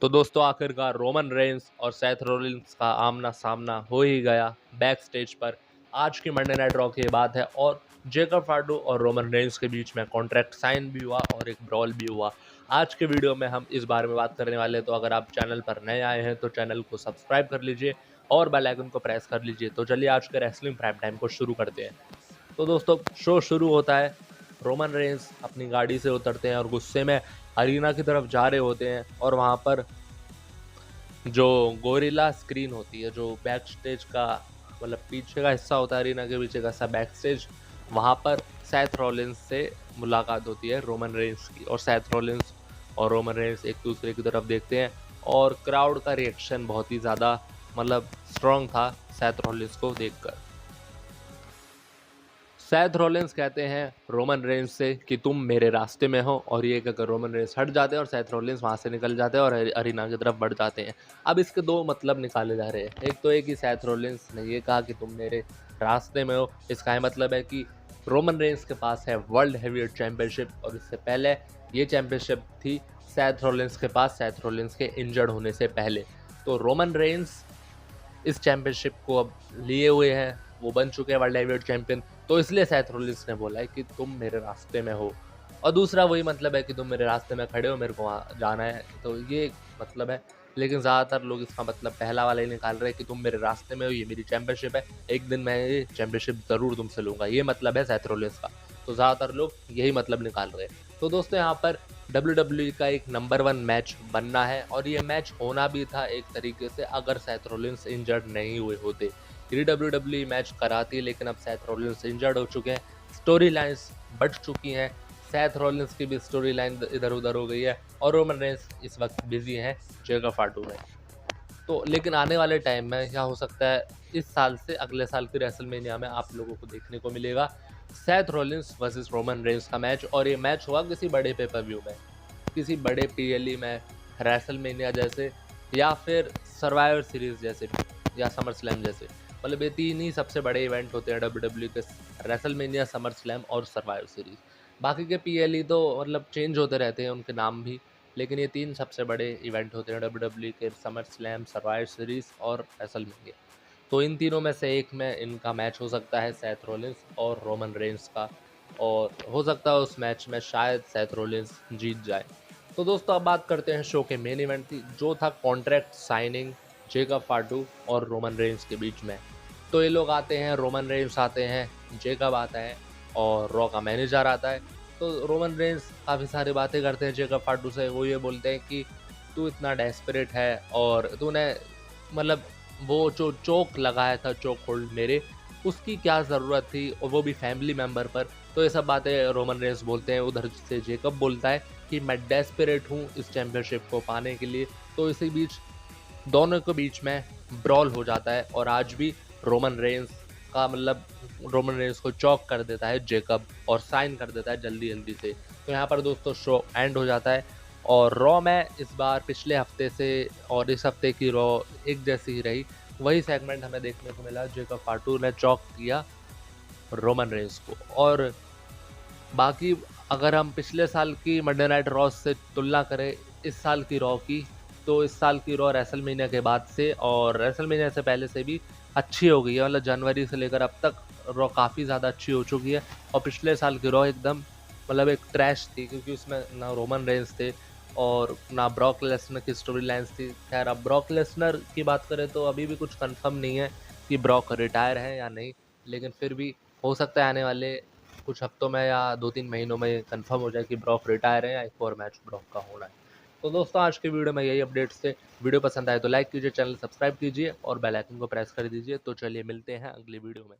तो दोस्तों आखिरकार रोमन रेंस और सेथ रोलिंस का आमना सामना हो ही गया बैक स्टेज पर। आज की मंडे नाइट रॉ की बात है और जेकब फार्डू और रोमन रेंस के बीच में कॉन्ट्रैक्ट साइन भी हुआ और एक ब्रॉल भी हुआ। आज के वीडियो में हम इस बारे में बात करने वाले हैं, तो अगर आप चैनल पर नए आए हैं तो चैनल को सब्सक्राइब कर लीजिए और बेल आइकन को प्रेस कर लीजिए। तो चलिए आज के रेसलिंग प्राइम टाइम को शुरू करते हैं। तो दोस्तों शो शुरू होता है। रोमन रेंस अपनी गाड़ी से उतरते हैं और गुस्से में अरीना की तरफ जा रहे होते हैं और वहां पर जो गोरिल्ला स्क्रीन होती है, जो बैक स्टेज का मतलब पीछे का हिस्सा होता है, अरीना के पीछे का हिस्सा बैक स्टेज, वहाँ पर सेथ रॉलिंस से मुलाकात होती है रोमन रेंस की। और सेथ रॉलिंस और रोमन रेंस एक दूसरे की तरफ देखते हैं और क्राउड का रिएक्शन बहुत ही ज़्यादा मतलब स्ट्रॉन्ग था सेथ रॉलिंस को देखकर। सेथ रॉलिंस कहते हैं रोमन रेंस से कि तुम मेरे रास्ते में हो, और ये कहकर रोमन रेंस हट जाते हैं और सेथ रॉलिंस वहां से निकल जाते हैं और अरीना की तरफ बढ़ जाते हैं। अब इसके दो मतलब निकाले जा रहे हैं। एक तो है कि सेथ रॉलिंस ने ये कहा कि तुम मेरे रास्ते में हो, इसका मतलब है कि रोमन रेंस के पास है वर्ल्ड हैवीवेट चैंपियनशिप, और इससे पहले ये चैंपियनशिप थी सेथ रॉलिंस के पास, सेथ रॉलिंस के इंजर्ड होने से पहले। तो रोमन रेंस इस चैंपियनशिप को अब लिए हुए हैं, वो बन चुके हैं वर्ल्ड हैवीवेट चैंपियन। तो इसलिए सेथ रोलिंस ने बोला है कि तुम मेरे रास्ते में हो, और दूसरा वही मतलब है कि तुम मेरे रास्ते में खड़े हो, मेरे को वहाँ जाना है। तो ये मतलब है, लेकिन ज़्यादातर लोग इसका मतलब पहला वाला ही निकाल रहे हैं कि तुम मेरे रास्ते में हो, ये मेरी चैंपियनशिप है, एक दिन मैं ये चैंपियनशिप ज़रूर तुमसे लूँगा, ये मतलब है सेथ रोलिंस का। तो ज़्यादातर लोग यही मतलब निकाल रहे हैं। तो दोस्तों यहाँ पर WWE का एक नंबर 1 मैच बनना है, और ये मैच होना भी था एक तरीके से अगर सेथ रोलिंस इंजर्ड नहीं हुए होते। ये WWE मैच कराती, लेकिन अब सेथ रोलिंस इंजर्ड हो चुके हैं, स्टोरी लाइन्स बढ़ चुकी हैं, सेथ रोलिंस की भी स्टोरी लाइन इधर उधर हो गई है, और रोमन रेंस इस वक्त बिजी हैं जेकब फार्डू में। तो लेकिन आने वाले टाइम में क्या हो सकता है, इस साल से अगले साल की रेसलमेनिया में आप लोगों को देखने को मिलेगा Seth Rollins versus Roman Reigns का मैच, और ये मैच होगा किसी बड़े पेपर व्यू में, किसी बड़े पीएलई में, रेसलमेनिया जैसे, या फिर सर्वाइवर सीरीज जैसे, या समर स्लैम जैसे। मतलब ये तीन ही सबसे बड़े इवेंट होते हैं डब्ल्यू के, रेसलमेनिया, समर स्लैम और सर्वाइवर सीरीज। बाकी के पीएलई तो मतलब चेंज होते रहते हैं उनके नाम भी, लेकिन ये तीन सबसे बड़े इवेंट होते हैं डब्ल्यू के, समर स्लैम, सर्वाइवर सीरीज और रेसलमेनिया। तो इन तीनों में से एक में इनका मैच हो सकता है सेथ रोलिंस और रोमन रेंस का, और हो सकता है उस मैच में शायद सेथ रोलिंस जीत जाए। तो दोस्तों अब बात करते हैं शो के मेन इवेंट की, जो था कॉन्ट्रैक्ट साइनिंग जेकब फार्डू और रोमन रेंस के बीच में। तो ये लोग आते हैं, रोमन रेंस आते हैं, जेकब आता है और रॉ का मैनेजर आता है। तो रोमन रेंस काफ़ी सारी बातें करते हैं जेकब फार्डू से। वो ये बोलते हैं कि तू इतना डेस्परेट है, और तूने मतलब वो जो चोक लगाया था, चोक होल्ड मेरे, उसकी क्या ज़रूरत थी, और वो भी फैमिली मेम्बर पर। तो ये सब बातें रोमन रेंस बोलते हैं। उधर से जेकब बोलता है कि मैं डेस्परेट हूँ इस चैंपियनशिप को पाने के लिए। तो इसी बीच दोनों के बीच में ब्रॉल हो जाता है, और आज भी रोमन रेंस का मतलब रोमन रेंस को चॉक कर देता है जेकब, और साइन कर देता है जल्दी जल्दी से। तो यहाँ पर दोस्तों शो एंड हो जाता है, और रॉ में इस बार पिछले हफ्ते से और इस हफ्ते की रॉ एक जैसी ही रही। वही सेगमेंट हमें देखने को मिला, जेकब फार्टू ने चॉक किया रोमन रेंस को। और बाकी अगर हम पिछले साल की मंडे नाइट रॉ से तुलना करें इस साल की रॉ की, तो इस साल की रॉ रेसलमेनिया के बाद से और रेसलमेनिया से पहले से भी अच्छी हो गई है। मतलब जनवरी से लेकर अब तक रॉ काफ़ी ज़्यादा अच्छी हो चुकी है, और पिछले साल की रॉ एकदम मतलब एक ट्रैश थी, क्योंकि उसमें ना रोमन रेंस थे और ना ब्रॉक लेसनर की स्टोरी लाइन्स थी। खैर अब ब्रॉक लेसनर की बात करें तो अभी भी कुछ कंफर्म नहीं है कि ब्रॉक रिटायर है या नहीं, लेकिन फिर भी हो सकता है आने वाले कुछ हफ्तों में या 2-3 महीनों में कंफर्म हो जाए कि ब्रॉक रिटायर है या एक और मैच ब्रॉक का होना है। तो दोस्तों आज के वीडियो में यही अपडेट्स थे। वीडियो पसंद आए तो लाइक कीजिए, चैनल सब्सक्राइब कीजिए और बेल आइकन को प्रेस कर दीजिए। तो चलिए मिलते हैं अगली वीडियो में।